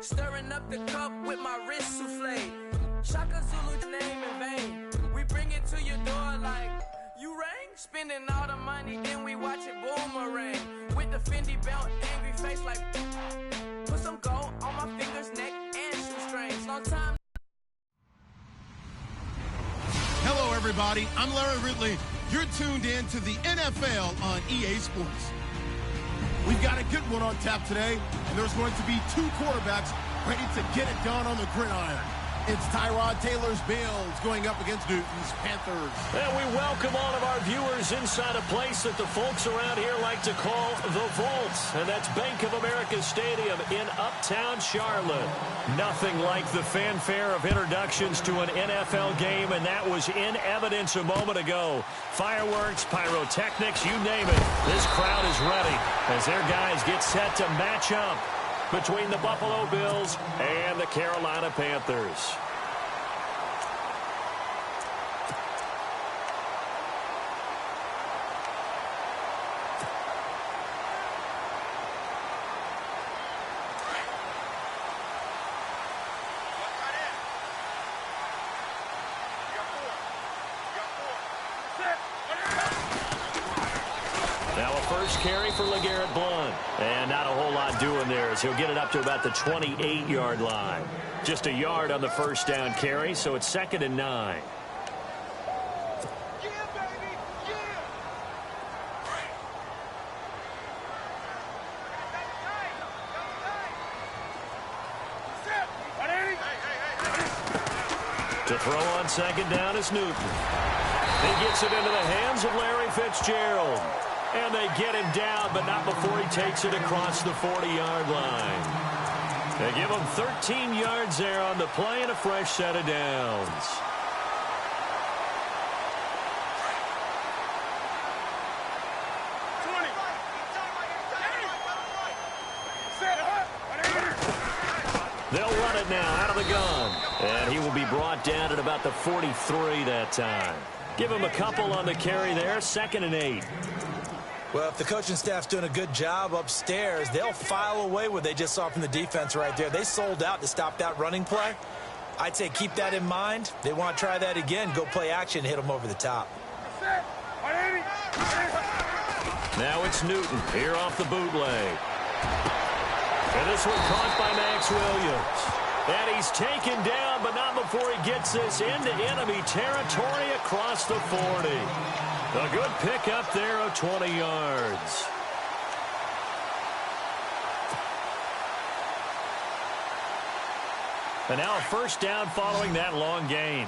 Stirring up the cup with my wrist souffle. Shaka Zulu's name in vain. We bring it to your door like, you rang? Spending all the money, then we watch it boomerang. With the Fendi belt, angry face like, put some gold on my fingers, neck, and shoestrings. Long time. Hello, everybody. I'm Larry Ridley. You're tuned in to the NFL on EA Sports. We've got a good one on tap today, and there's going to be two quarterbacks ready to get it done on the gridiron. It's Tyrod Taylor's Bills going up against Newton's Panthers. And we welcome all of our viewers inside a place that the folks around here like to call the Vault. And that's Bank of America Stadium in Uptown Charlotte. Nothing like the fanfare of introductions to an NFL game, and that was in evidence a moment ago. Fireworks, pyrotechnics, you name it. This crowd is ready as their guys get set to match up between the Buffalo Bills and the Carolina Panthers. Now a first carry for LeGarrette Blount. And not a whole lot doing there as he'll get it up to about the 28-yard line. Just a yard on the first down carry, so it's 2nd and 9. To throw on 2nd down is Newton. He gets it into the hands of Larry Fitzgerald. And they get him down, but not before he takes it across the 40-yard line. They give him 13 yards there on the play and a fresh set of downs. They'll run it now out of the gun. And he will be brought down at about the 43 that time. Give him a couple on the carry there, 2nd and 8. Well, if the coaching staff's doing a good job upstairs, they'll file away what they just saw from the defense right there. They sold out to stop that running play. I'd say keep that in mind. They want to try that again, go play action, hit them over the top. Now it's Newton here off the bootleg. And this one caught by Max Williams. And he's taken down, but not before he gets this into enemy territory across the 40. A good pickup there of 20 yards. And now a first down following that long gain.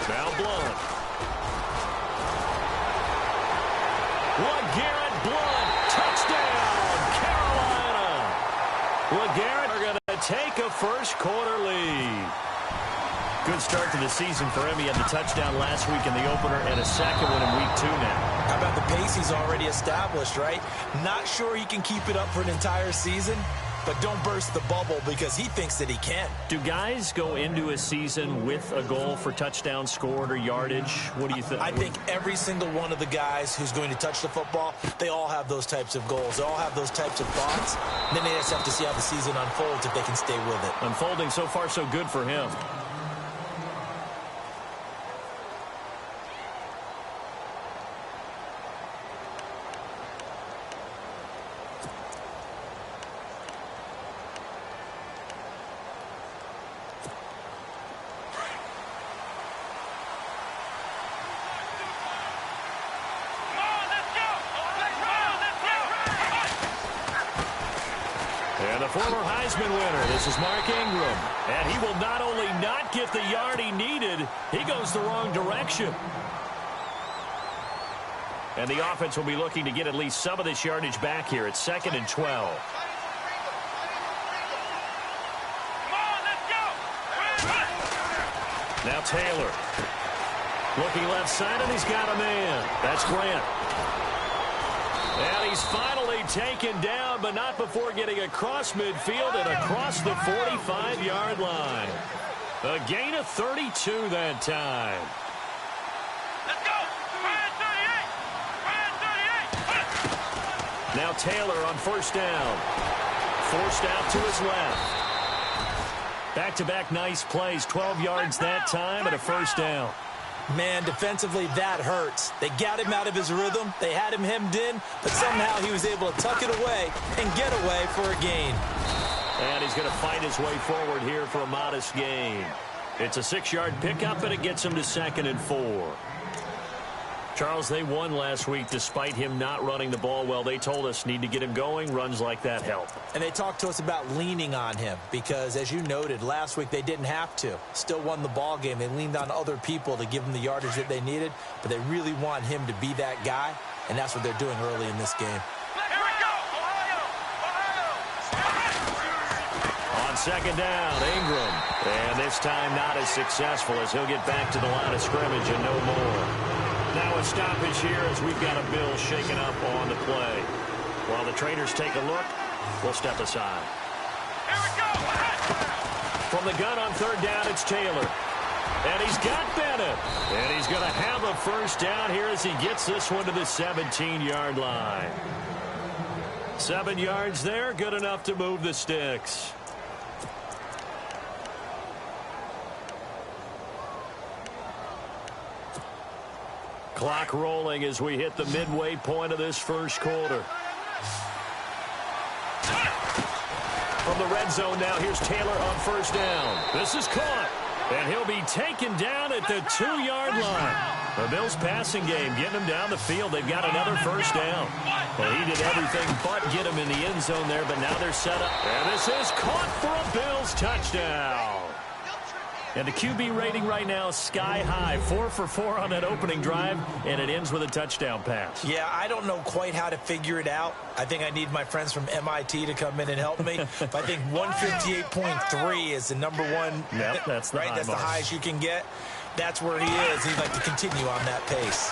Now Blount. LeGarrette Blount. Touchdown, Carolina. LeGarrette are going to take a first-quarter lead. Good start to the season for him. He had the touchdown last week in the opener and a second one in week 2 now. How about the pace he's already established, right? Not sure he can keep it up for an entire season, but don't burst the bubble because he thinks that he can. Do guys go into a season with a goal for touchdown scored or yardage? What do you think? I think every single one of the guys who's going to touch the football, they all have those types of goals. They all have those types of thoughts. And then they just have to see how the season unfolds if they can stay with it. Unfolding so far so good for him. And the former Heisman winner, this is Mark Ingram. And he will not only not get the yard he needed, he goes the wrong direction. And the offense will be looking to get at least some of this yardage back here. It's 2nd and 12. Now Taylor. Looking left side, and he's got a man. That's Grant. And he's finally taken down, but not before getting across midfield and across the 45-yard line. A gain of 32 that time. Let's go. Ryan 38. Ryan 38. Now Taylor on first down. Forced out to his left. Back-to-back nice plays. 12 yards that time and a first down. Man, defensively, that hurts. They got him out of his rhythm. They had him hemmed in, but somehow he was able to tuck it away and get away for a gain. And he's going to fight his way forward here for a modest gain. It's a 6-yard pickup, and it gets him to 2nd and 4. Charles, they won last week despite him not running the ball well. They told us need to get him going. Runs like that help. And they talked to us about leaning on him because, as you noted, last week they didn't have to. Still won the ball game. They leaned on other people to give them the yardage that they needed, but they really want him to be that guy, and that's what they're doing early in this game. Here we go. Ohio. On 2nd down, Ingram. And this time not as successful as he'll get back to the line of scrimmage and no more. Now a stoppage here as we've got a bill shaken up on the play. While the trainers take a look, we'll step aside. Here we go. From the gun on 3rd down, it's Taylor. And he's got Bennett. And he's going to have a first down here as he gets this one to the 17-yard line. 7 yards there, good enough to move the sticks. Clock rolling as we hit the midway point of this first quarter. From the red zone now, here's Taylor on first down. This is caught, and he'll be taken down at the 2-yard line. The Bills passing game getting him down the field. They've got another first down. Well, he did everything but get him in the end zone there, but now they're set up. And this is caught for a Bills touchdown. And the QB rating right now is sky high. 4 for 4 on that opening drive, and it ends with a touchdown pass. Yeah, I don't know quite how to figure it out. I think I need my friends from MIT to come in and help me. But I think 158.3 is the number one. Yep, that's the right. That's the highest you can get. That's where he is. He'd like to continue on that pace.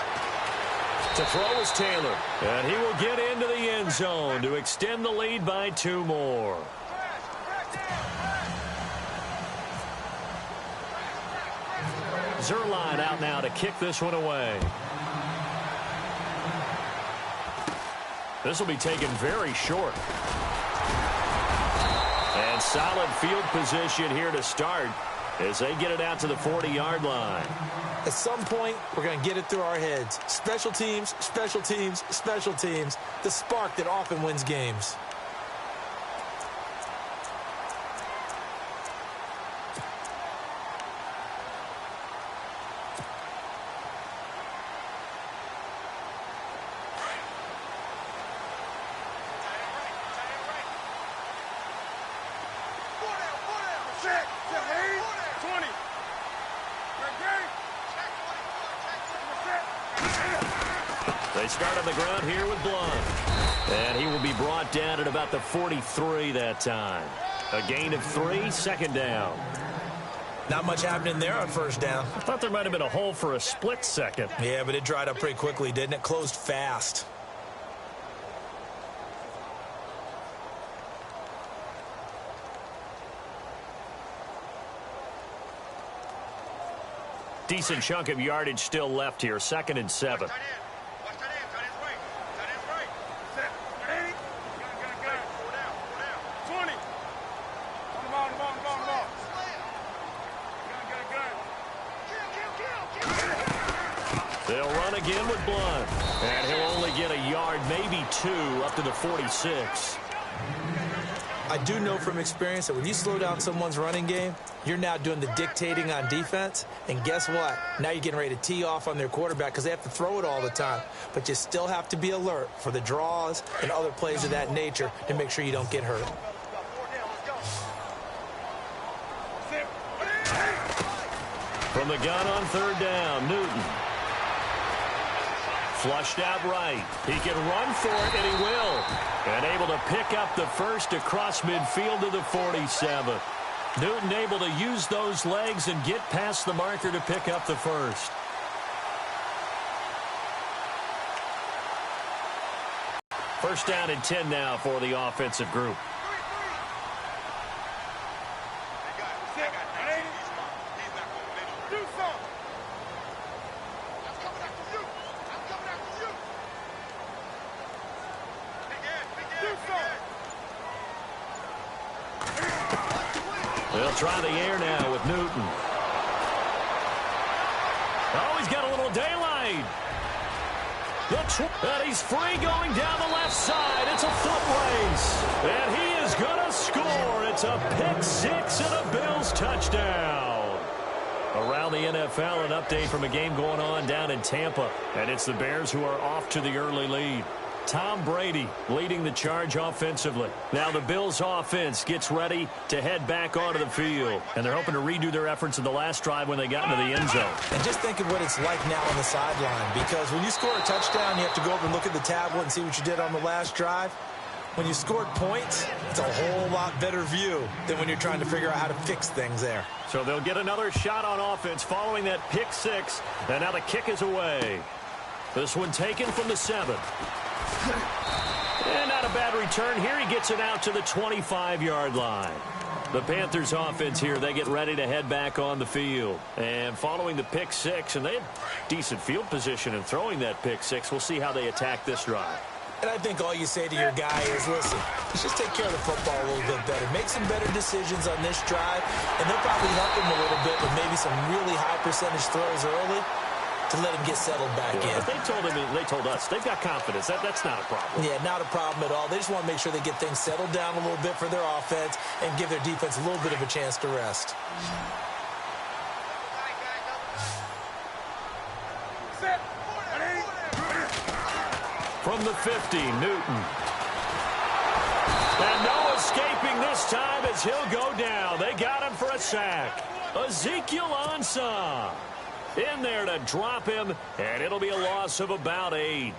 To throw is Taylor, and he will get into the end zone to extend the lead by 2 more. Zerline out now to kick this one away. This will be taken very short. And solid field position here to start as they get it out to the 40-yard line. At some point, we're going to get it through our heads. Special teams, special teams, special teams. The spark that often wins games. They start on the ground here with Blunt. And he will be brought down at about the 43 that time. A gain of 3, 2nd down. Not much happening there on first down. I thought there might have been a hole for a split second. Yeah, but it dried up pretty quickly, didn't it? Closed fast. Decent chunk of yardage still left here. 2nd and 7. They'll run again with Blunt. And he'll only get a yard, maybe 2, up to the 46. I do know from experience that when you slow down someone's running game, you're now doing the dictating on defense. And guess what? Now you're getting ready to tee off on their quarterback because they have to throw it all the time. But you still have to be alert for the draws and other plays of that nature to make sure you don't get hurt. From the gun on 3rd down, Newton. Flushed out right. He can run for it, and he will. And able to pick up the first across midfield to the 47. Newton able to use those legs and get past the marker to pick up the first. First down and 10 now for the offensive group. They'll try the air now with Newton. Oh, he's got a little daylight. And he's free going down the left side. It's a foot race. And he is going to score. It's a pick six and a Bills touchdown. Around the NFL, an update from a game going on down in Tampa. And it's the Bears who are off to the early lead. Tom Brady leading the charge offensively. Now the Bills offense gets ready to head back onto the field. And they're hoping to redo their efforts in the last drive when they got into the end zone. And just think of what it's like now on the sideline. Because when you score a touchdown, you have to go over and look at the tablet and see what you did on the last drive. When you scored points, it's a whole lot better view than when you're trying to figure out how to fix things there. So they'll get another shot on offense following that pick six. And now the kick is away. This one taken from the 7. And not a bad return here. He gets it out to the 25-yard line. The Panthers offense here, they get ready to head back on the field. And following the pick six, and they had decent field position in throwing that pick six. We'll see how they attack this drive. And I think all you say to your guy is, listen, let's just take care of the football a little bit better. Make some better decisions on this drive, and they'll probably help him a little bit with maybe some really high percentage throws early to let him get settled back in. They told us they've got confidence. That's not a problem. Yeah, not a problem at all. They just want to make sure they get things settled down a little bit for their offense and give their defense a little bit of a chance to rest. From the 50, Newton. And no escaping this time as he'll go down. They got him for a sack. Ezekiel Ansah in there to drop him, and it'll be a loss of about 8.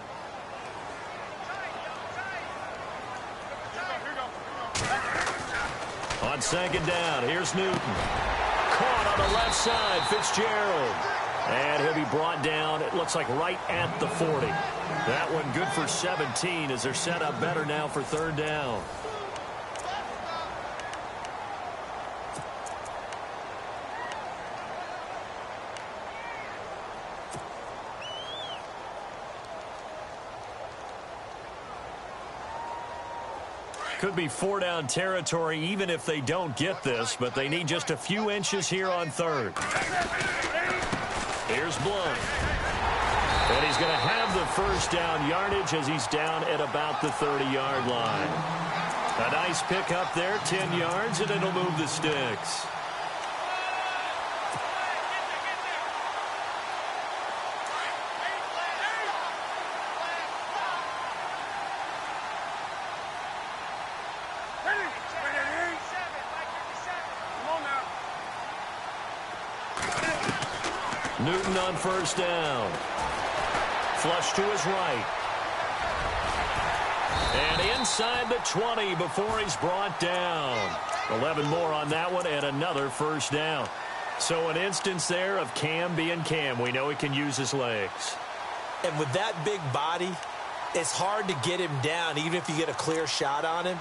On second down, here's Newton. Caught on the left side, Fitzgerald. And he'll be brought down, it looks like right at the 40. That one good for 17 as they're set up better now for third down. Could be 4-down territory even if they don't get this, but they need just a few inches here on third. Here's Blunt. And he's going to have the first down yardage as he's down at about the 30-yard line. A nice pick up there, 10 yards, and it'll move the sticks. Newton on first down. Flush to his right. And inside the 20 before he's brought down. 11 more on that one and another first down. So an instance there of Cam being Cam. We know he can use his legs. And with that big body, it's hard to get him down even if you get a clear shot on him.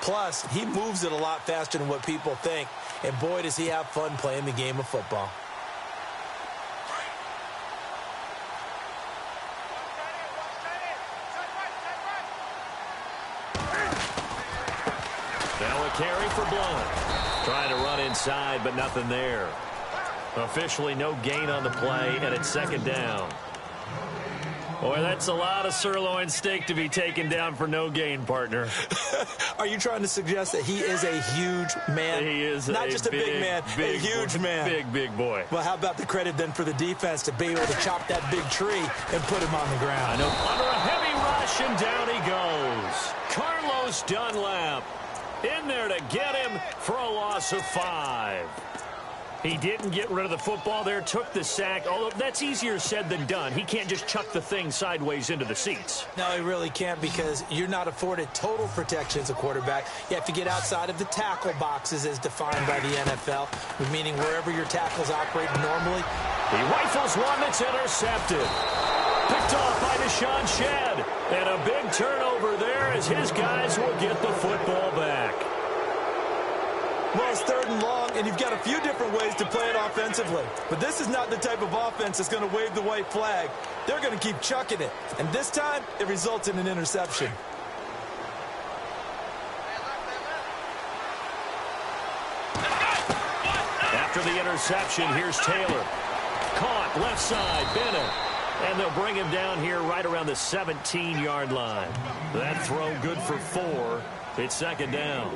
Plus, he moves it a lot faster than what people think. And boy, does he have fun playing the game of football. Carry for Blunt. Trying to run inside, but nothing there. Officially no gain on the play, and it's second down. Boy, that's a lot of sirloin steak to be taken down for no gain, partner. Are you trying to suggest that he is a huge man? He is not just a big man, a huge man. Big boy. Well, how about the credit then for the defense to be able to chop that big tree and put him on the ground? I know. Under a heavy rush, and down he goes. Carlos Dunlap in there to get him for a loss of 5. He didn't get rid of the football there, took the sack, although that's easier said than done. He can't just chuck the thing sideways into the seats. No, he really can't because you're not afforded total protection as a quarterback. You have to get outside of the tackle boxes as defined by the NFL, meaning wherever your tackles operate normally. He rifles one that's intercepted. Picked off by Deshaun Shedd. And a big turnover there as his guys will get the football back. Well, it's 3rd and long, and you've got a few different ways to play it offensively. But this is not the type of offense that's going to wave the white flag. They're going to keep chucking it. And this time, it results in an interception. After the interception, here's Taylor. Caught, left side, Bennett. And they'll bring him down here right around the 17-yard line. That throw good for 4. It's 2nd down.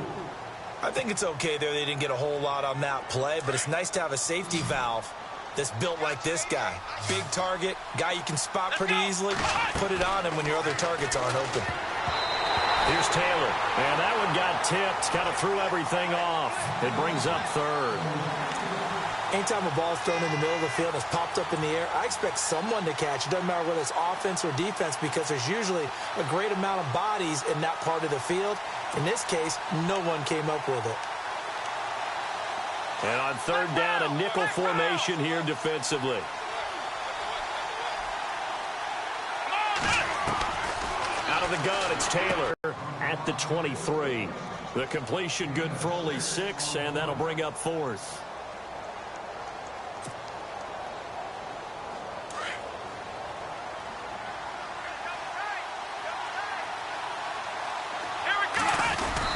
I think it's okay there. They didn't get a whole lot on that play, but it's nice to have a safety valve that's built like this guy. Big target, guy you can spot pretty easily. Put it on him when your other targets aren't open. Here's Taylor. And that one got tipped. Kind of threw everything off. It brings up 3rd. Anytime a ball is thrown in the middle of the field and it's popped up in the air, I expect someone to catch. It doesn't matter whether it's offense or defense because there's usually a great amount of bodies in that part of the field. In this case, no one came up with it. And on 3rd down, a nickel formation here defensively. Out of the gun, it's Taylor at the 23. The completion good for only 6, and that'll bring up 4th.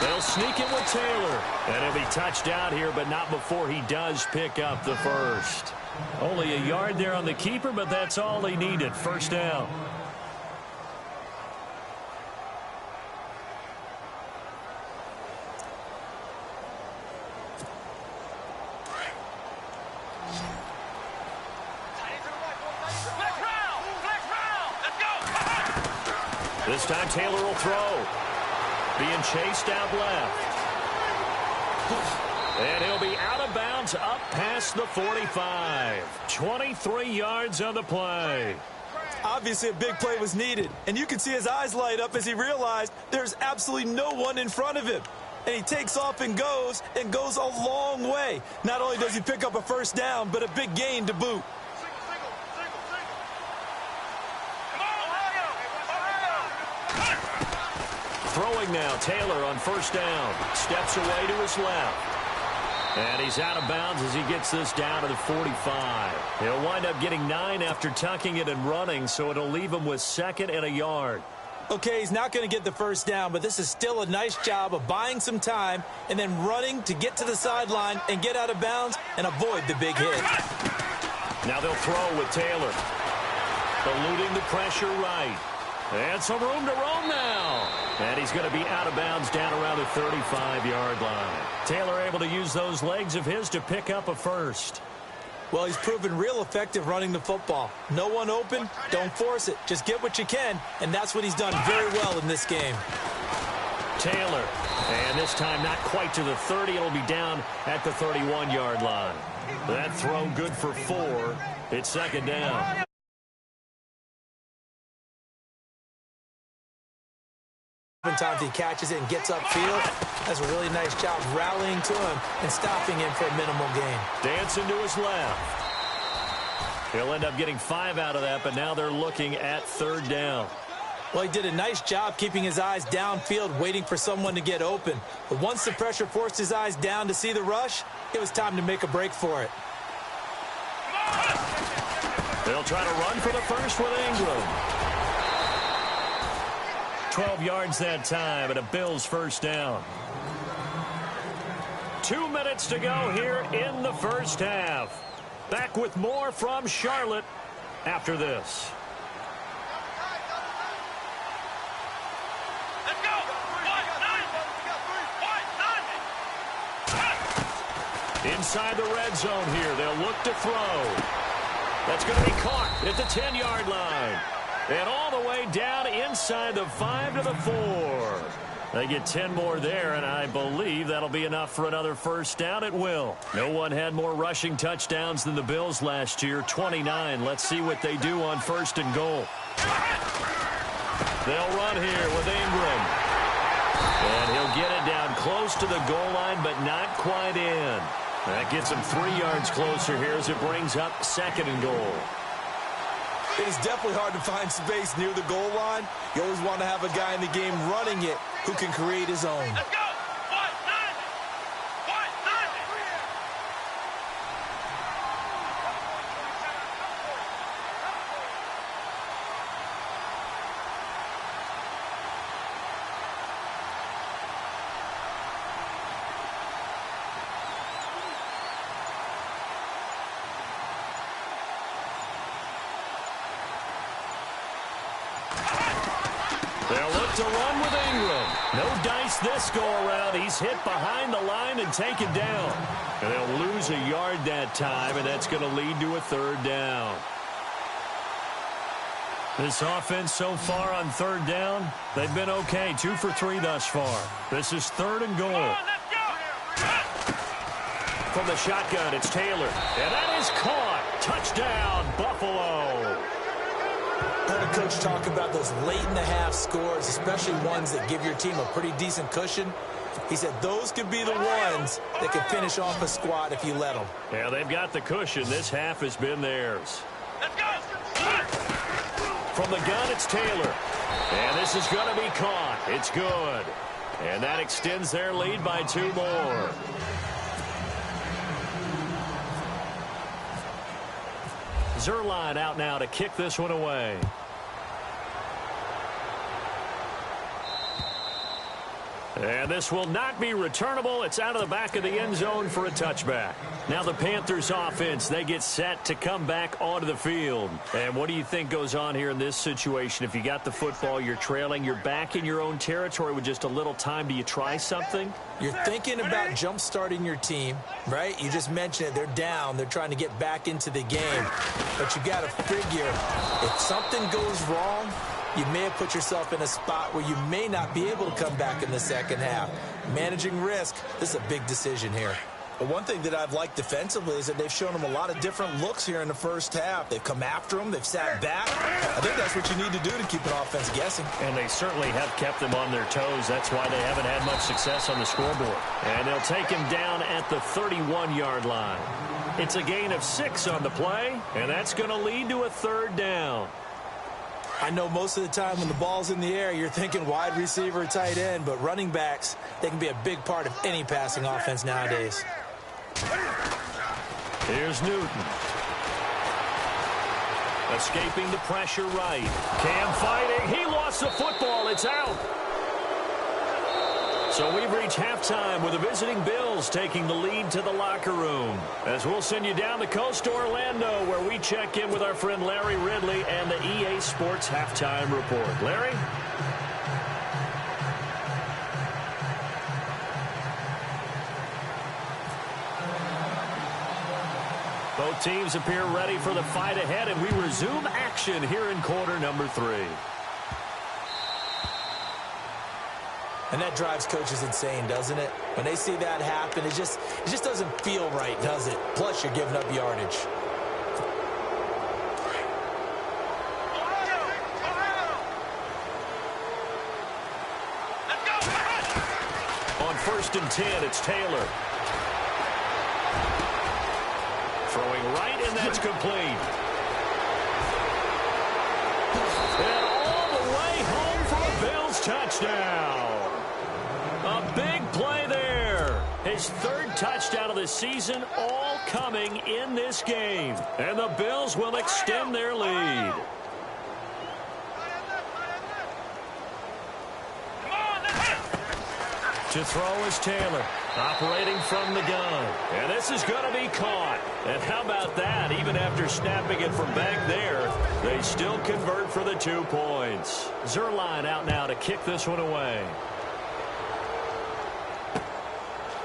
They'll sneak it with Taylor. And he'll be touched out here, but not before he does pick up the 1st. Only a yard there on the keeper, but that's all he needed. 1st down. This time Taylor will throw. Being chased out left. And he'll be out of bounds up past the 45. 23 yards on the play. Obviously, a big play was needed. And you can see his eyes light up as he realized there's absolutely no one in front of him. And he takes off and goes a long way. Not only does he pick up a 1st down, but a big gain to boot. Throwing now, Taylor on 1st down. Steps away to his left. And he's out of bounds as he gets this down to the 45. He'll wind up getting 9 after tucking it and running, so it'll leave him with 2nd and a yard. Okay, he's not going to get the 1st down, but this is still a nice job of buying some time and then running to get to the sideline and get out of bounds and avoid the big hit. Now they'll throw with Taylor. Eluding the pressure right. And some room to roam now. And he's going to be out of bounds down around the 35-yard line. Taylor able to use those legs of his to pick up a 1st. Well, he's proven real effective running the football. No one open, don't force it. Just get what you can, and that's what he's done very well in this game. Taylor, and this time not quite to the 30. It'll be down at the 31-yard line. That throw good for 4. It's 2nd down. Times he catches it and gets upfield. That's a really nice job rallying to him and stopping him for a minimal gain. Dancing to his left. He'll end up getting 5 out of that, but now they're looking at 3rd down. Well, he did a nice job keeping his eyes downfield, waiting for someone to get open. But once the pressure forced his eyes down to see the rush, it was time to make a break for it. They'll try to run for the 1st with Ingram. 12 yards that time, and a Bills 1st down. 2 minutes to go here in the 1st half. Back with more from Charlotte after this. Let's go! Inside the red zone here, they'll look to throw. That's going to be caught at the 10-yard line. And all the way down inside the 5 to the 4. They get 10 more there, and I believe that'll be enough for another 1st down. It will. No one had more rushing touchdowns than the Bills last year, 29. Let's see what they do on 1st and goal. They'll run here with Ingram. And he'll get it down close to the goal line, but not quite in. That gets him 3 yards closer here as it brings up 2nd and goal. It is definitely hard to find space near the goal line. You always want to have a guy in the game running it who can create his own. Let's go! They'll look to run with Ingram. No dice this go-around. He's hit behind the line and taken down. And they'll lose a yard that time, and that's going to lead to a third down. This offense so far on third down, they've been okay. 2 for 3 thus far. This is 3rd and goal. From the shotgun, it's Taylor. And that is caught. Touchdown, Buffalo. Heard a coach talk about those late-in-the-half scores, especially ones that give your team a pretty decent cushion. He said those could be the ones that could finish off a squad if you let them. Yeah, they've got the cushion. This half has been theirs. Let's go. From the gun, it's Taylor. And this is going to be caught. It's good. And that extends their lead by 2 more. Zerline out now to kick this one away. And this will not be returnable. It's out of the back of the end zone for a touchback. Now the Panthers offense, they get set to come back onto the field. And what do you think goes on here in this situation? If you got the football, you're trailing, you're back in your own territory with just a little time. Do you try something? You're thinking about jump-starting your team, right? You just mentioned it. They're down. They're trying to get back into the game. But you got to figure if something goes wrong, you may have put yourself in a spot where you may not be able to come back in the second half. Managing risk, this is a big decision here. But one thing that I've liked defensively is that they've shown them a lot of different looks here in the first half. They've come after them. They've sat back. I think that's what you need to do to keep an offense guessing. And they certainly have kept them on their toes. That's why they haven't had much success on the scoreboard. And they'll take him down at the 31-yard line. It's a gain of 6 on the play, and that's going to lead to a third down. I know most of the time when the ball's in the air, you're thinking wide receiver, tight end, but running backs, they can be a big part of any passing offense nowadays. Here's Newton. Escaping the pressure right. Cam fighting. He lost the football. It's out. So we've reached halftime with the visiting Bills taking the lead to the locker room. As we'll send you down the coast to Orlando, where we check in with our friend Larry Ridley and the EA Sports Halftime Report. Larry? Both teams appear ready for the fight ahead, and we resume action here in quarter number 3. And that drives coaches insane, doesn't it? When they see that happen, it just doesn't feel right, does it? Plus, you're giving up yardage. On 1st and 10, it's Taylor. Throwing right, and that's complete. And all the way home for a Bills touchdown. A big play there. His 3rd touchdown of the season, all coming in this game. And the Bills will extend their lead. To throw is Taylor, operating from the gun. And this is going to be caught. And how about that? Even after snapping it from back there, they still convert for the 2 points. Zerline out now to kick this one away.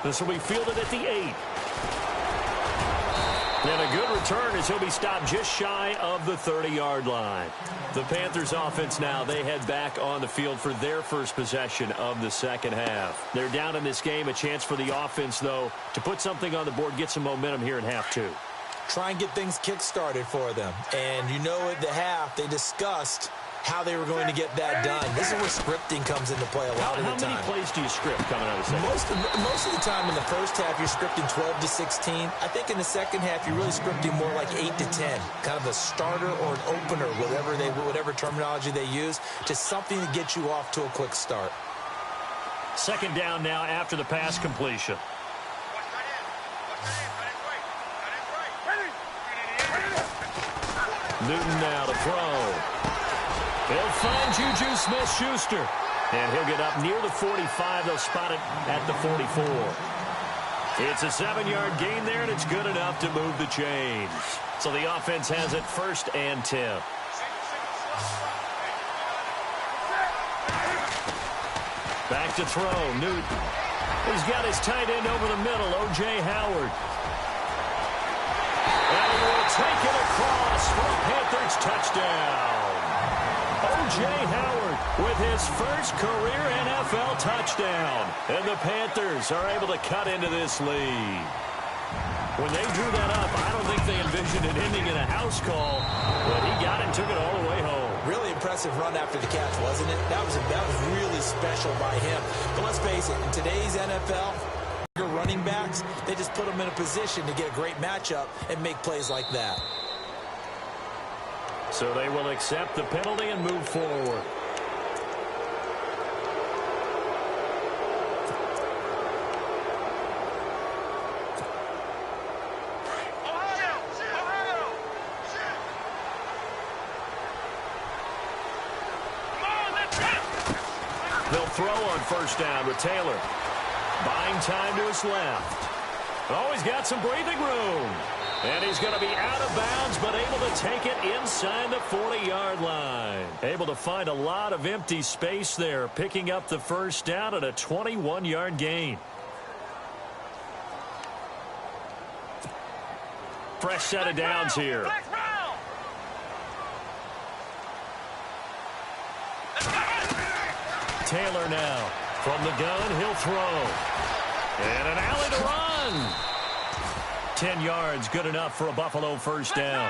This will be fielded at the 8. And a good return as he'll be stopped just shy of the 30-yard line. The Panthers offense now, they head back on the field for their first possession of the second half. They're down in this game. A chance for the offense, though, to put something on the board, get some momentum here in half 2. Try and get things kick-started for them. And you know at the half, they discussed how they were going to get that done. This is where scripting comes into play a lot of the time. How many plays do you script coming out of the second? Most of the time in the first half, you're scripting 12 to 16. I think in the second half, you're really scripting more like 8 to 10. Kind of a starter or an opener, whatever terminology they use, just something to get you off to a quick start. 2nd down now after the pass completion. Newton now to throw. He'll find Juju Smith-Schuster. And he'll get up near the 45. They'll spot it at the 44. It's a 7-yard gain there, and it's good enough to move the chains. So the offense has it 1st and 10. Back to throw. Newton. He's got his tight end over the middle, O.J. Howard. And he will take it across for a Panthers touchdown. O.J. Howard with his first career NFL touchdown. And the Panthers are able to cut into this lead. When they drew that up, I don't think they envisioned it ending in a house call. But he got it and took it all the way home. Really impressive run after the catch, wasn't it? That was really special by him. But let's face it, in today's NFL, running backs, they just put them in a position to get a great matchup and make plays like that. So they will accept the penalty and move forward. They'll throw on first down with Taylor. Buying time to his left. Oh, he's got some breathing room. And he's going to be out of bounds, but able to take it inside the 40-yard line. Able to find a lot of empty space there, picking up the first down at a 21-yard gain. Fresh set of downs here. Taylor now. From the gun, he'll throw. And an alley to run. 10 yards, good enough for a Buffalo first down.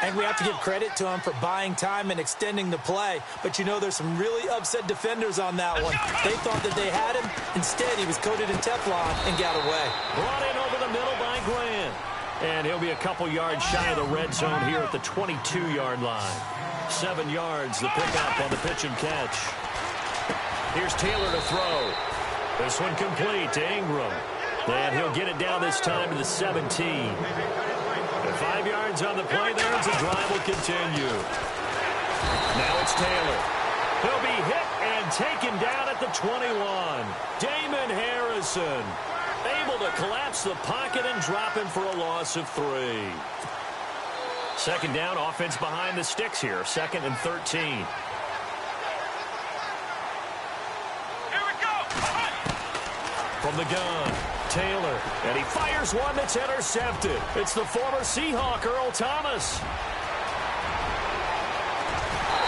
And we have to give credit to him for buying time and extending the play. But, you know, there's some really upset defenders on that one. They thought that they had him. Instead, he was coated in Teflon and got away. Brought in over the middle by Grant. And he'll be a couple yards shy of the red zone here at the 22-yard line. 7 yards, the pickup on the pitch and catch. Here's Taylor to throw. This one complete to Ingram. And he'll get it down this time to the 17. 5 yards on the play there as the drive will continue. Now it's Taylor. He'll be hit and taken down at the 21. Damon Harrison able to collapse the pocket and drop him for a loss of 3. Second down, offense behind the sticks here. 2nd and 13. From the gun, Taylor, and he fires one that's intercepted. It's the former Seahawk, Earl Thomas.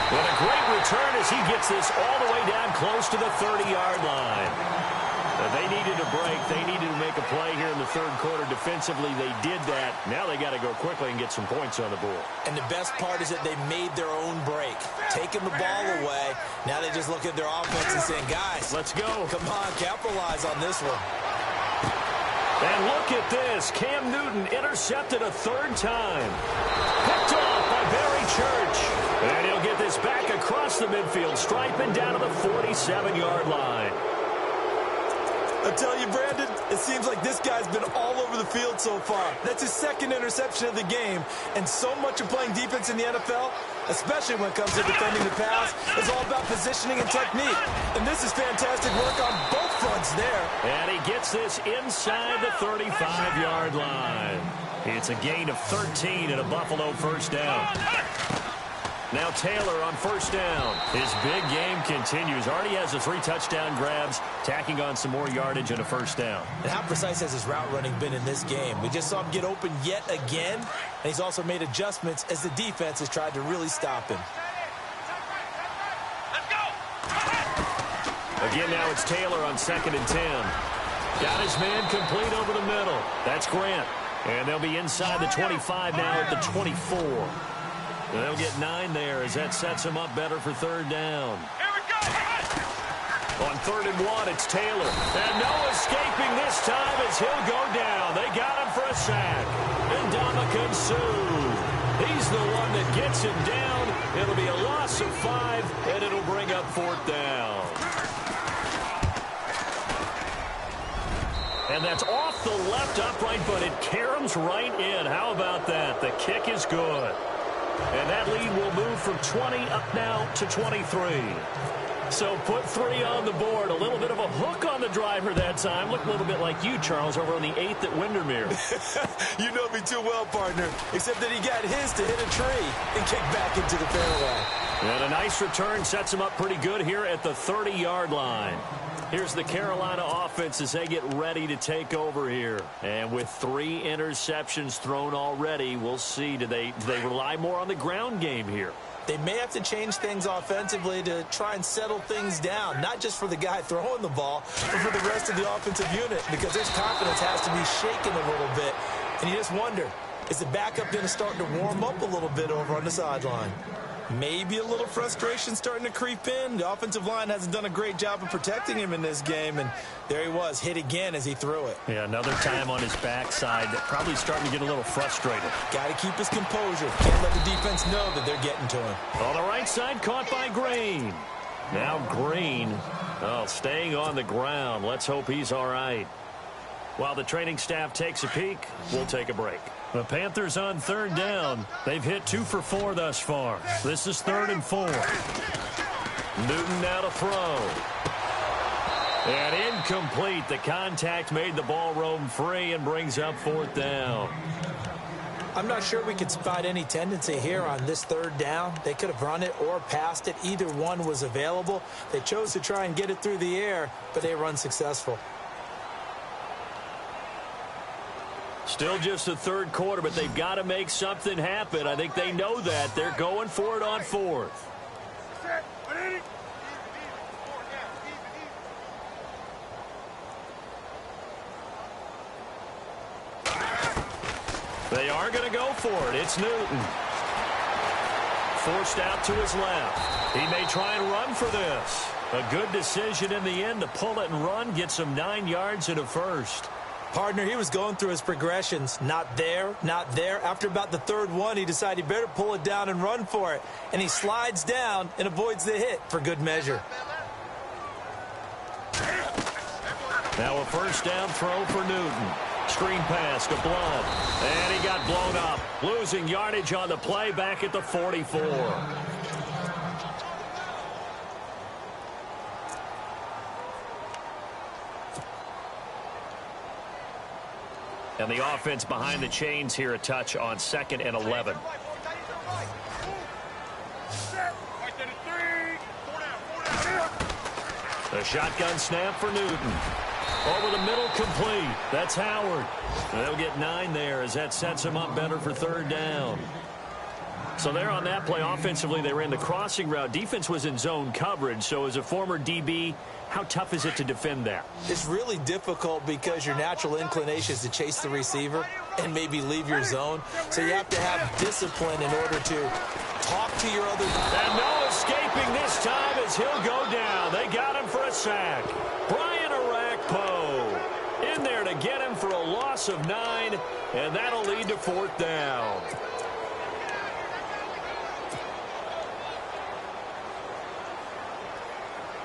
What a great return as he gets this all the way down close to the 30-yard line. They needed a break. They needed to make a play here in the third quarter. Defensively, they did that. Now they got to go quickly and get some points on the board. And the best part is that they made their own break. Taking the ball away. Now they just look at their offense and saying, guys, let's go. Come on, capitalize on this one. And look at this. Cam Newton intercepted a 3rd time. Picked off by Barry Church. And he'll get this back across the midfield stripe and down to the 47-yard line. I tell you, Brandon, it seems like this guy's been all over the field so far. That's his 2nd interception of the game. And so much of playing defense in the NFL, especially when it comes to defending the pass, is all about positioning and technique. And this is fantastic work on both fronts there. And he gets this inside the 35-yard line. It's a gain of 13 and a Buffalo first down. Now Taylor on first down. His big game continues. Already has the 3 touchdown grabs, tacking on some more yardage and a first down. And how precise has his route running been in this game? We just saw him get open yet again, and he's also made adjustments as the defense has tried to really stop him. Let's go. Again, now it's Taylor on 2nd and 10. Got his man complete over the middle. That's Grant. And they'll be inside the 25 now at the 24. And they'll get 9 there as that sets him up better for 3rd down. Here we go. On 3rd and 1, it's Taylor. And no escaping this time as he'll go down. They got him for a sack. And Ndamukong Suh. He's the one that gets him down. It'll be a loss of 5, and it'll bring up 4th down. And that's off the left upright, but it caroms right in. How about that? The kick is good. And that lead will move from 20 up now to 23. So put 3 on the board. A little bit of a hook on the driver that time. Looked a little bit like you, Charles, over on the 8th at Windermere. You know me too well, partner. Except that he got his to hit a tree and kick back into the fairway. And a nice return sets him up pretty good here at the 30-yard line. Here's the Carolina offense as they get ready to take over here. And with 3 interceptions thrown already, we'll see. Do they rely more on the ground game here? They may have to change things offensively to try and settle things down, not just for the guy throwing the ball, but for the rest of the offensive unit, because his confidence has to be shaken a little bit. And you just wonder, is the backup going to start to warm up a little bit over on the sideline? Maybe a little frustration starting to creep in. The offensive line hasn't done a great job of protecting him in this game, and there he was, hit again as he threw it. Yeah, another time on his backside, probably starting to get a little frustrated. Got to keep his composure. Can't let the defense know that they're getting to him. On the right side, caught by Green. Now Green, staying on the ground. Let's hope he's all right. While the training staff takes a peek, we'll take a break. The Panthers on 3rd down. They've hit 2 for 4 thus far. This is 3rd and 4. Newton now to throw. And incomplete. The contact made the ball roam free and brings up 4th down. I'm not sure we could spot any tendency here on this 3rd down. They could have run it or passed it. Either one was available. They chose to try and get it through the air, but they were unsuccessful. Still just the 3rd quarter, but they've got to make something happen. I think they know that. They're going for it on 4th. They are going to go for it. It's Newton. Forced out to his left. He may try and run for this. A good decision in the end to pull it and run. Gets him 9 yards and a first. Partner, he was going through his progressions. Not there, not there. After about the 3rd one, he decided he better pull it down and run for it. And he slides down and avoids the hit for good measure. Now a 1st down throw for Newton. Screen pass to Blount. And he got blown up. Losing yardage on the play back at the 44. And the offense behind the chains here, a touch on 2nd and 11. The shotgun snap for Newton. Over the middle, complete. That's Howard. They'll get 9 there as that sets him up better for 3rd down. So there on that play, offensively, they ran the crossing route. Defense was in zone coverage. So as a former DB, how tough is it to defend that? It's really difficult because your natural inclination is to chase the receiver and maybe leave your zone. So you have to have discipline in order to talk to your other. And no escaping this time as he'll go down. They got him for a sack. Brian Arakpo in there to get him for a loss of 9, and that'll lead to 4th down.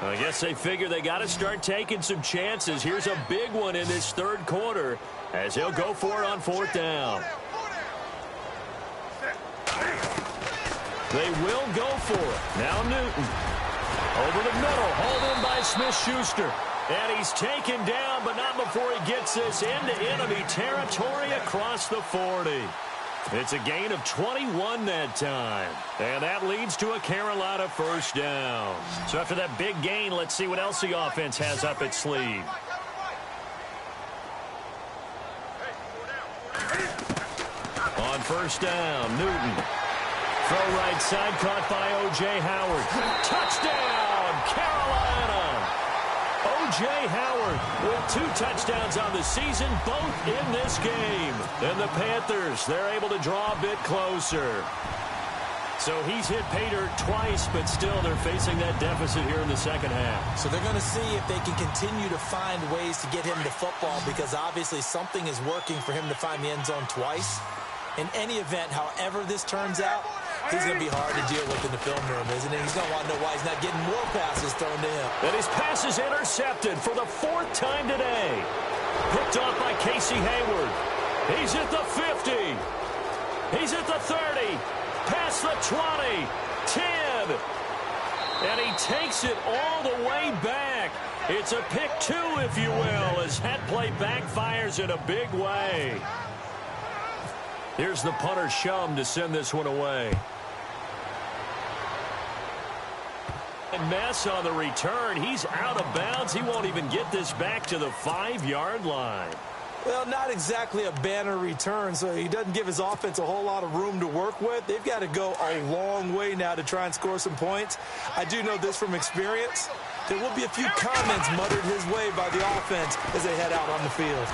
I guess they figure they got to start taking some chances. Here's a big one in this 3rd quarter as he'll go for it on 4th down. They will go for it. Now Newton. Over the middle, hauled in by Smith-Schuster. And he's taken down, but not before he gets this into enemy territory across the 40. It's a gain of 21 that time. And that leads to a Carolina 1st down. So after that big gain, let's see what else the offense has up its sleeve. On 1st down, Newton. Throw right side, caught by O.J. Howard. Touchdown, Carolina! O.J. Howard with 2 touchdowns on the season, both in this game. And the Panthers, they're able to draw a bit closer. So he's hit Pater twice, but still they're facing that deficit here in the 2nd half. So they're going to see if they can continue to find ways to get him to football, because obviously something is working for him to find the end zone twice. In any event, however this turns out, he's going to be hard to deal with in the film room, isn't he? He's going to want to know why he's not getting more passes thrown to him. And his pass is intercepted for the 4th time today. Picked off by Casey Hayward. He's at the 50. He's at the 30. Past the 20. 10. And he takes it all the way back. It's a pick two, if you will, as that play backfires in a big way. Here's the punter Shum to send this one away. And Mess on the return. He's out of bounds. He won't even get this back to the 5-yard line. Well, not exactly a banner return, so he doesn't give his offense a whole lot of room to work with. They've got to go a long way now to try and score some points. I do know this from experience. There will be a few comments muttered his way by the offense as they head out on the field.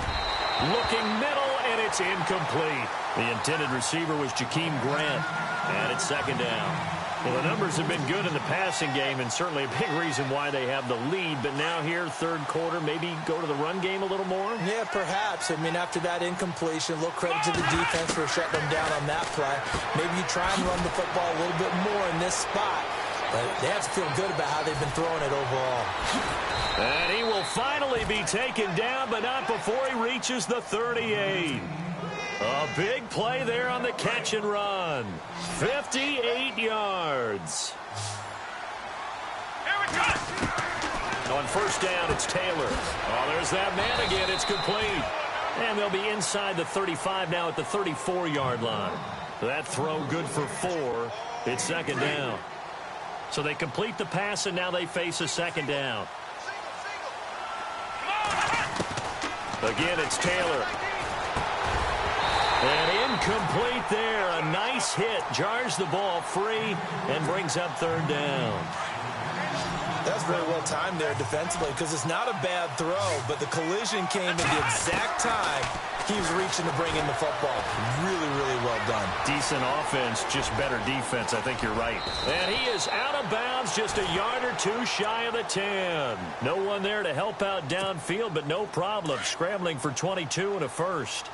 Looking middle, and it's incomplete. The intended receiver was Jakeem Grant, and it's second down. Well, the numbers have been good in the passing game, and certainly a big reason why they have the lead. But now here, third quarter, maybe go to the run game a little more? Yeah, perhaps. I mean, after that incompletion, a little credit to the defense for shutting them down on that play. Maybe you try and run the football a little bit more in this spot. But they have to feel good about how they've been throwing it overall. And he will finally be taken down, but not before he reaches the 38. A big play there on the catch and run. 58 yards. Here we go. On first down, it's Taylor. Oh, there's that man again. It's complete. And they'll be inside the 35 now at the 34-yard line. That throw good for 4. It's second down. So they complete the pass, and now they face a second down. Again, it's Taylor. And incomplete there. A nice hit. Jars the ball free and brings up third down. That's very well timed there defensively because it's not a bad throw, but the collision came at the exact time he was reaching to bring in the football. Really, really well done. Decent offense, just better defense. I think you're right. And he is out of bounds, just a yard or two shy of the 10. No one there to help out downfield, but no problem. Scrambling for 22 and a first.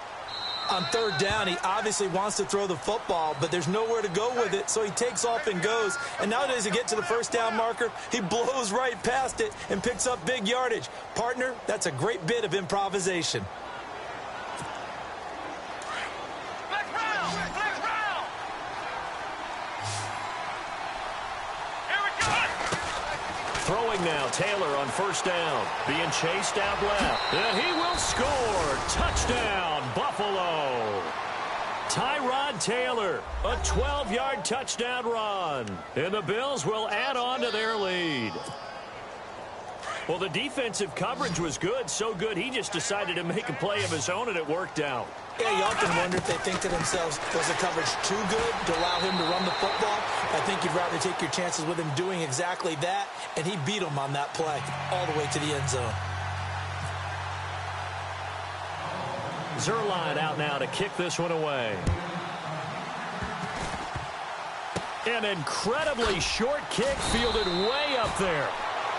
On third down, he obviously wants to throw the football, but there's nowhere to go with it, so he takes off and goes. And nowadays, to get to the first down marker, he blows right past it and picks up big yardage. Partner, that's a great bit of improvisation. Throwing now, Taylor on first down. Being chased out left. And he will score. Touchdown, Buffalo. Tyrod Taylor, a 12-yard touchdown run. And the Bills will add on to their lead. Well, the defensive coverage was good, so good he just decided to make a play of his own, and it worked out. Yeah, you often wonder if they think to themselves, was the coverage too good to allow him to run the football? I think you'd rather take your chances with him doing exactly that, and he beat him on that play all the way to the end zone. Zerline out now to kick this one away. An incredibly short kick fielded way up there.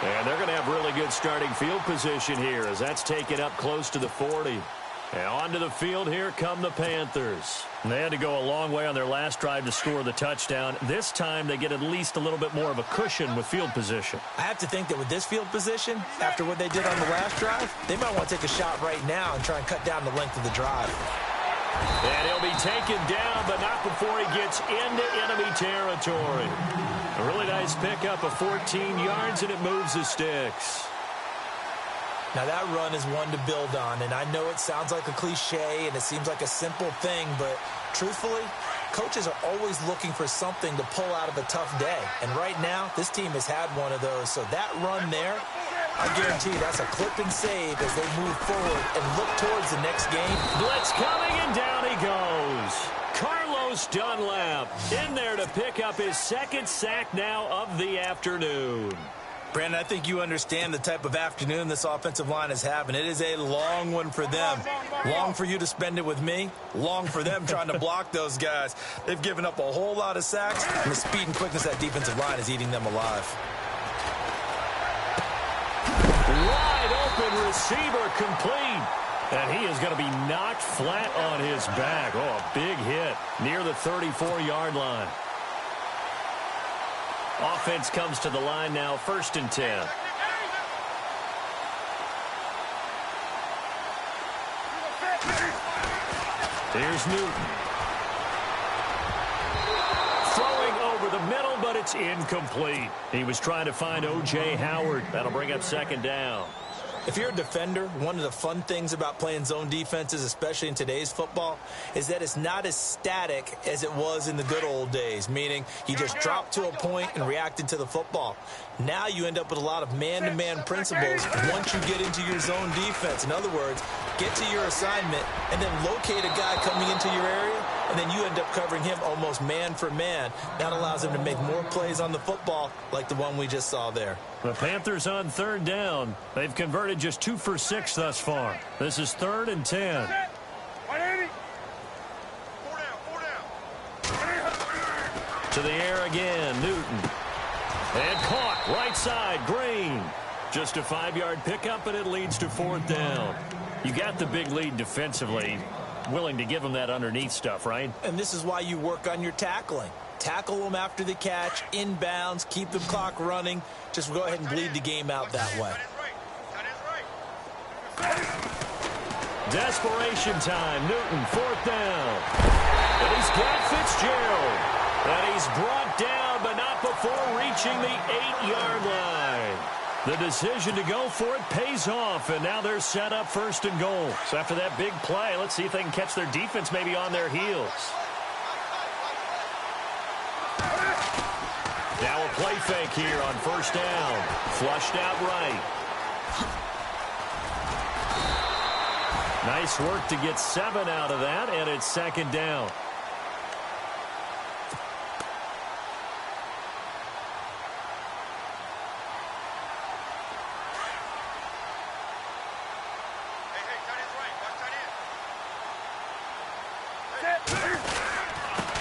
And they're going to have really good starting field position here as that's taken up close to the 40. And onto the field, here come the Panthers. And they had to go a long way on their last drive to score the touchdown. This time they get at least a little bit more of a cushion with field position. I have to think that with this field position, after what they did on the last drive, they might want to take a shot right now and try and cut down the length of the drive. And he'll be taken down, but not before he gets into enemy territory. A really nice pickup of 14 yards, and it moves the sticks. Now, that run is one to build on, and I know it sounds like a cliche and it seems like a simple thing, but truthfully, coaches are always looking for something to pull out of a tough day. And right now, this team has had one of those. So that run there, I guarantee you that's a clip and save as they move forward and look towards the next game. Blitz coming, and down he goes. Carlos Dunlap in there to pick up his second sack now of the afternoon. Brandon, I think you understand the type of afternoon this offensive line is having. It is a long one for them. Long for you to spend it with me. Long for them trying to block those guys. They've given up a whole lot of sacks, and the speed and quickness of that defensive line is eating them alive. Wide open receiver complete. And he is going to be knocked flat on his back. Oh, a big hit near the 34-yard line. Offense comes to the line now, 1st and 10. Here's Newton. Throwing over the middle, but it's It's incomplete. He was trying to find O.J. Howard. That'll bring up second down. If you're a defender, one of the fun things about playing zone defenses, especially in today's football, is that it's not as static as it was in the good old days, meaning you just dropped to a point and reacted to the football. Now you end up with a lot of man-to-man principles once you get into your zone defense. In other words, get to your assignment and then locate a guy coming into your area, and then you end up covering him almost man for man. That allows him to make more plays on the football like the one we just saw there. The Panthers on third down. They've converted just 2 for 6 thus far. This is 3rd and 10. To the air again, Newton. And caught, right side, Green. Just a 5-yard pickup, and it leads to 4th down. You got the big lead defensively. Willing to give them that underneath stuff, right? And this is why you work on your tackling. Tackle them after the catch, inbounds, keep the clock running. Just go ahead and bleed the game out that way. Desperation time. Newton, 4th down. And he's got Fitzgerald. And he's brought down, but not before reaching the 8-yard line. The decision to go for it pays off, and now they're set up 1st and goal. So after that big play, let's see if they can catch their defense maybe on their heels. Now a play fake here on 1st down. Flushed out right. Nice work to get 7 out of that, and it's 2nd down.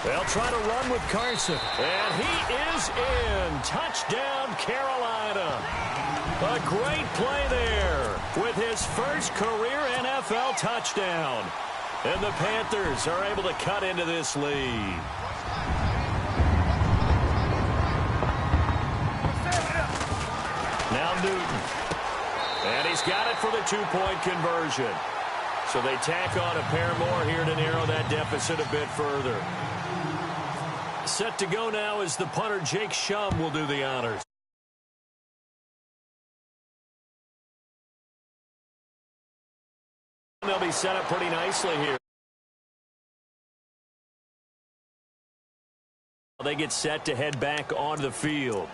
They'll try to run with Carson. And he is in. Touchdown, Carolina. A great play there with his first career NFL touchdown. And the Panthers are able to cut into this lead. Now Newton. And he's got it for the 2-point conversion. So they tack on a pair more here to narrow that deficit a bit further. Set to go now is the punter, Jake Shum, will do the honors. They'll be set up pretty nicely here. They get set to head back onto the field.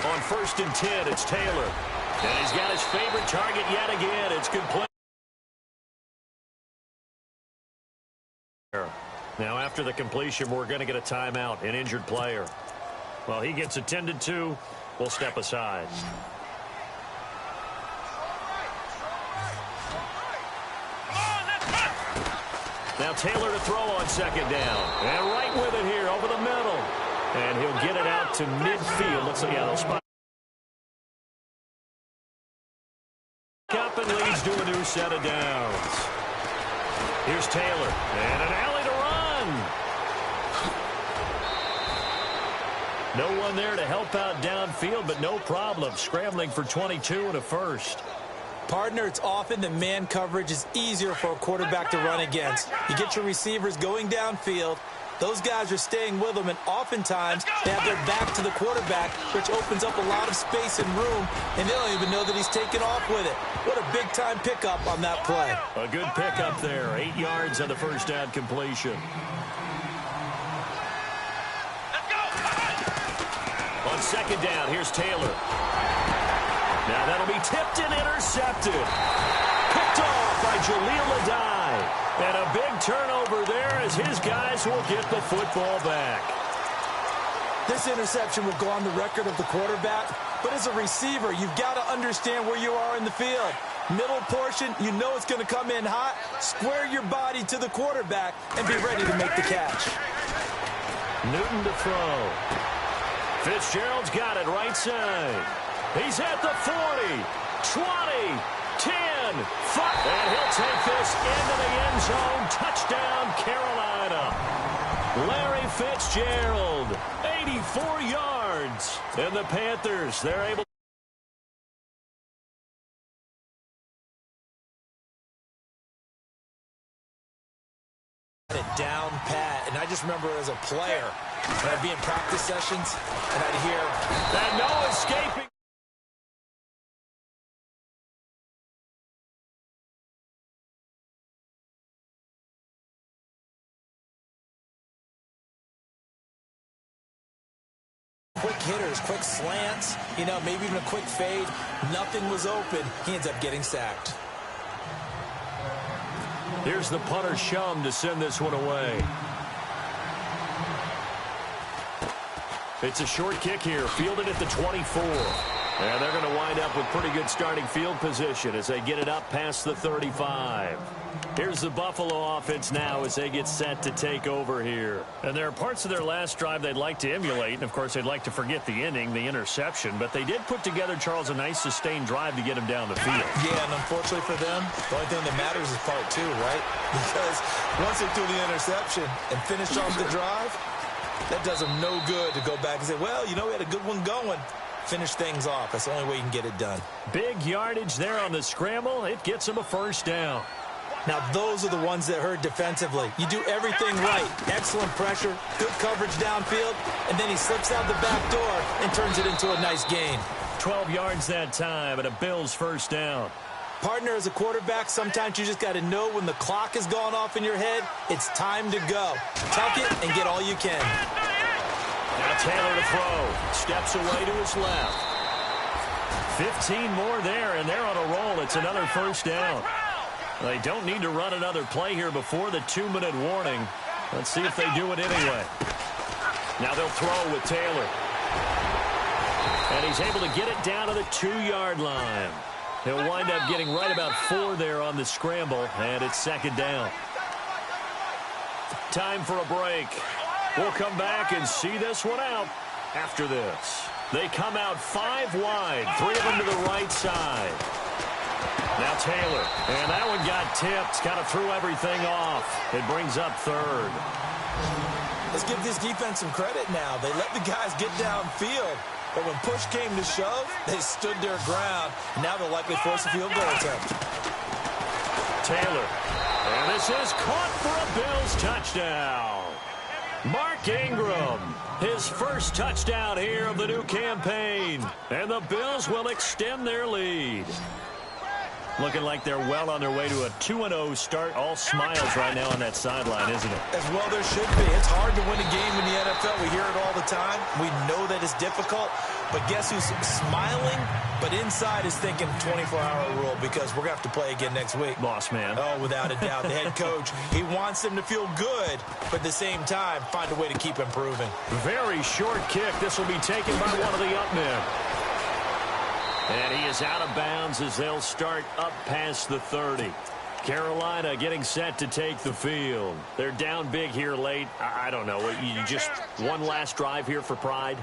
On 1st and 10, it's Taylor. And he's got his favorite target yet again. It's good play. Now, after the completion, we're going to get a timeout, an injured player. Well, he gets attended to. We'll step aside. Now Taylor to throw on 2nd down. And right with it here over the middle. And he'll get it out to midfield. Looks like, yeah, they'll spot. Up and leads to a new set of downs. Here's Taylor. And an alley to run. No one there to help out downfield, but no problem. Scrambling for 22 and a first. Partner, it's often that man coverage is easier for a quarterback to run against. You get your receivers going downfield. Those guys are staying with them, and oftentimes they have their back to the quarterback, which opens up a lot of space and room, and they don't even know that he's taken off with it. What a big-time pickup on that play. A good pickup there. 8 yards on the 1st down completion. On 2nd down, here's Taylor. Now that'll be tipped and intercepted. Picked off by Jaleel Adai. And a big turnover there as his guys will get the football back. This interception will go on the record of the quarterback, but as a receiver, you've got to understand where you are in the field. Middle portion, you know it's going to come in hot. Square your body to the quarterback and be ready to make the catch. Newton to throw. Fitzgerald's got it right side. He's at the 40, 20, 10, 5. And he'll take this into the end zone. Touchdown, Carolina. Larry Fitzgerald, 84 yards. And the Panthers, they're able just remember as a player, when I'd be in practice sessions, and I'd hear, and no escaping. quick hitters, quick slants, maybe even a quick fade. Nothing was open. He ends up getting sacked. Here's the punter Shum to send this one away. It's a short kick here, fielded at the 24. And they're going to wind up with pretty good starting field position as they get it up past the 35. Here's the Buffalo offense now as they get set to take over here. And there are parts of their last drive they'd like to emulate. And, of course, they'd like to forget the inning, the interception. But they did put together, Charles, a nice sustained drive to get him down the field. Yeah, and unfortunately for them, the only thing that matters is part two, right? Because once they threw the interception and finished off the drive, that does them no good to go back and say, well, we had a good one going. Finish things off. That's the only way you can get it done. Big yardage there on the scramble. It gets him a first down. Now, those are the ones that hurt defensively. You do everything right. Excellent pressure, good coverage downfield, and then he slips out the back door and turns it into a nice gain. 12 yards that time, and a Bills first down. Partner, as a quarterback, sometimes you just got to know when the clock has gone off in your head, it's time to go. Tuck it and get all you can. Now Taylor to throw. Steps away to his left. 15 more there, and they're on a roll. It's another first down. They don't need to run another play here before the 2-minute warning. Let's see if they do it anyway. Now they'll throw with Taylor. And he's able to get it down to the 2-yard line. He'll wind up getting right about 4 there on the scramble, and it's second down. Time for a break. We'll come back and see this one out after this. They come out 5 wide, 3 of them to the right side. Now Taylor, and that one got tipped, kind of threw everything off. It brings up third. Let's give this defense some credit now. They let the guys get downfield, but when push came to shove, they stood their ground. Now they'll likely force a field goal attempt. Taylor, and this is caught for a Bills touchdown. Mark Ingram, his first touchdown here of the new campaign. And the Bills will extend their lead. Looking like they're well on their way to a 2-0 start. All smiles right now on that sideline, isn't it? As well there should be. It's hard to win a game in the NFL. We hear it all the time. We know that it's difficult. But guess who's smiling? But inside is thinking 24-hour rule because we're going to have to play again next week. Boss man. Oh, without a doubt. The head coach, he wants them to feel good, but at the same time, find a way to keep improving. Very short kick. This will be taken by one of the up men. And he is out of bounds as they'll start up past the 30. Carolina getting set to take the field. They're down big here late. I don't know. You just one last drive here for pride?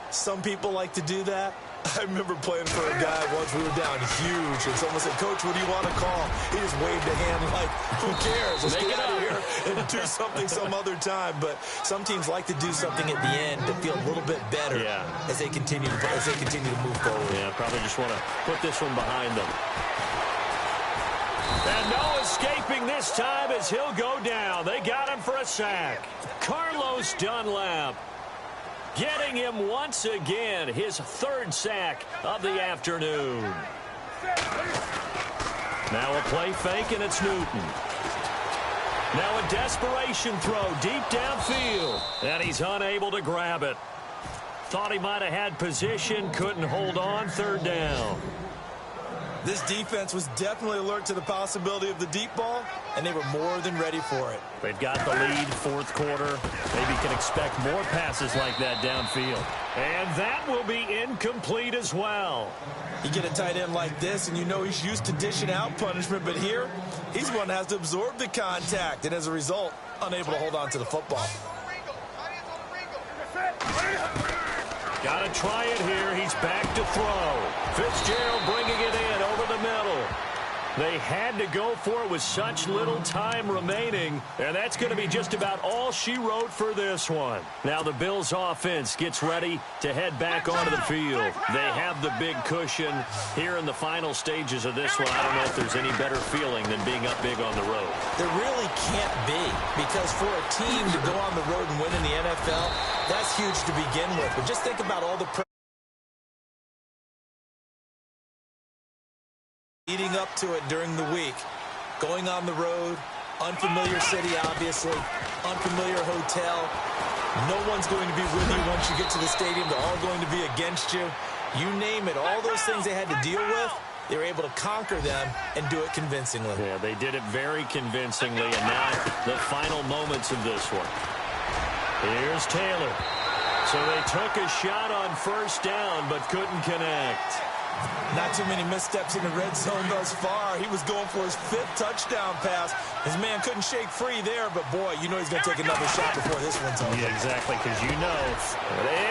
Some people like to do that. I remember playing for a guy once. We were down huge, and someone said, Coach, what do you want to call? He just waved a hand like, who cares? Let's get out of here and do something some other time. But some teams like to do something at the end to feel a little bit better as they continue to move forward. Yeah, probably just want to put this one behind them. And no escaping this time as he'll go down. They got him for a sack. Carlos Dunlap getting him once again, his 3rd sack of the afternoon. Now a play fake, and it's Newton. Now a desperation throw deep downfield, and he's unable to grab it. Thought he might have had position, couldn't hold on, 3rd down. This defense was definitely alert to the possibility of the deep ball, and they were more than ready for it. They've got the lead, 4th quarter. Maybe can expect more passes like that downfield. And that will be incomplete as well. You get a tight end like this, and you know he's used to dishing out punishment, but here, he's the one that has to absorb the contact, and as a result, unable to hold on to the football. Got to try it here. He's back to throw. Fitzgerald bringing it in over the middle. They had to go for it with such little time remaining, and that's going to be just about all she wrote for this one. Now the Bills offense gets ready to head back onto the field. They have the big cushion here in the final stages of this one. I don't know if there's any better feeling than being up big on the road. There really can't be, because for a team to go on the road and win in the NFL, that's huge to begin with. But just think about all the leading up to it during the week. Going on the road, unfamiliar city, obviously, unfamiliar hotel. No one's going to be with you once you get to the stadium. They're all going to be against you. You name it, all those things they had to deal with, they were able to conquer them and do it convincingly. Yeah, they did it very convincingly, and now the final moments of this one. Here's Taylor. So they took a shot on first down, but couldn't connect. Not too many missteps in the red zone thus far. He was going for his 5th touchdown pass. His man couldn't shake free there, but boy, you know he's going to take another shot before this one's over. Yeah, exactly, because you know.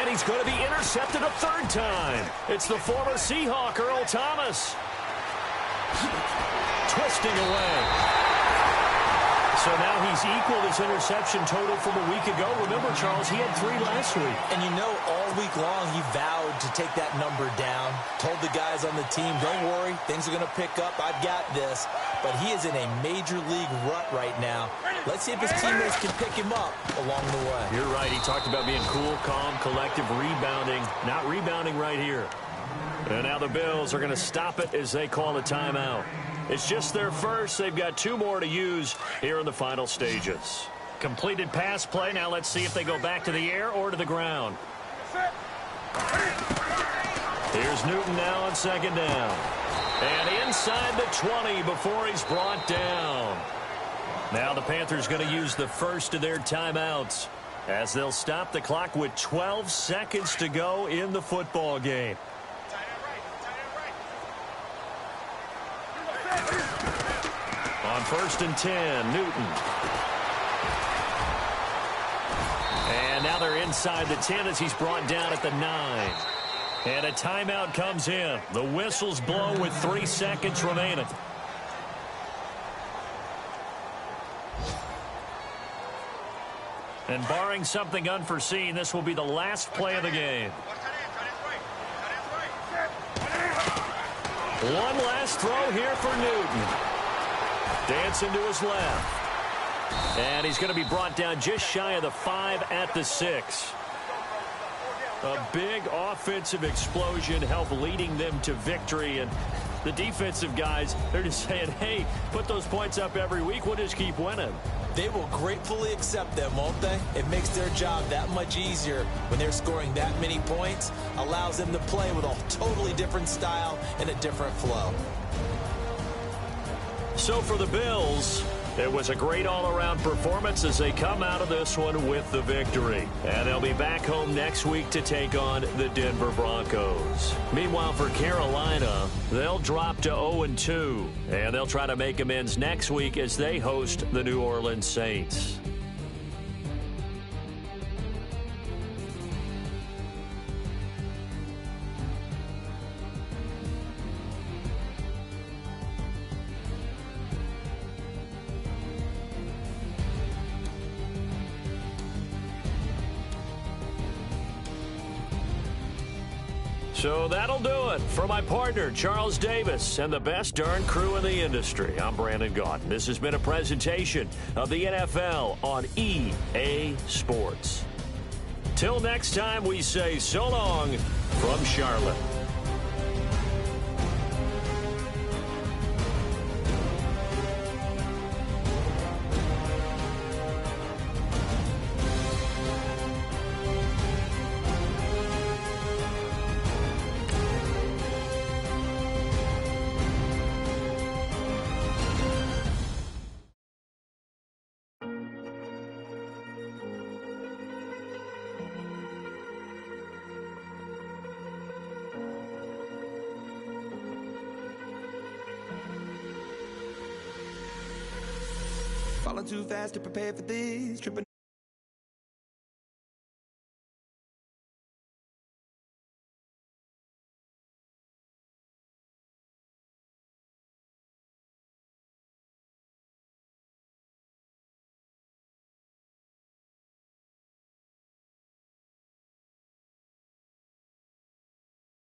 And he's going to be intercepted a 3rd time. It's the former Seahawk, Earl Thomas. Twisting away. So now he's equaled his interception total from a week ago. Remember, Charles, he had 3 last week. And you know, all week long he vowed to take that number down. Told the guys on the team, don't worry, things are going to pick up. I've got this. But he is in a major league rut right now. Let's see if his teammates can pick him up along the way. You're right. He talked about being cool, calm, collective, rebounding. Not rebounding right here. And now the Bills are going to stop it as they call a timeout. It's just their first. They've got 2 more to use here in the final stages. Completed pass play. Now let's see if they go back to the air or to the ground. Here's Newton now on 2nd down. And inside the 20 before he's brought down. Now the Panthers going to use the first of their timeouts as they'll stop the clock with 12 seconds to go in the football game. On 1st and 10, Newton. And now they're inside the 10 as he's brought down at the 9. And a timeout comes in. The whistles blow with 3 seconds remaining. And barring something unforeseen, this will be the last play of the game. One last throw here for Newton. Dancing to his left. And he's going to be brought down just shy of the 5 at the 6. A big offensive explosion helped leading them to victory. And the defensive guys, they're just saying, hey, put those points up every week. We'll just keep winning. They will gratefully accept them, won't they? It makes their job that much easier when they're scoring that many points. Allows them to play with a totally different style and a different flow. So for the Bills, it was a great all-around performance as they come out of this one with the victory. And they'll be back home next week to take on the Denver Broncos. Meanwhile, for Carolina, they'll drop to 0-2. And they'll try to make amends next week as they host the New Orleans Saints. So that'll do it for my partner, Charles Davis, and the best darn crew in the industry. I'm Brandon Gaudin. This has been a presentation of the NFL on EA Sports. Till next time, we say so long from Charlotte. Falling too fast to prepare for this, tripping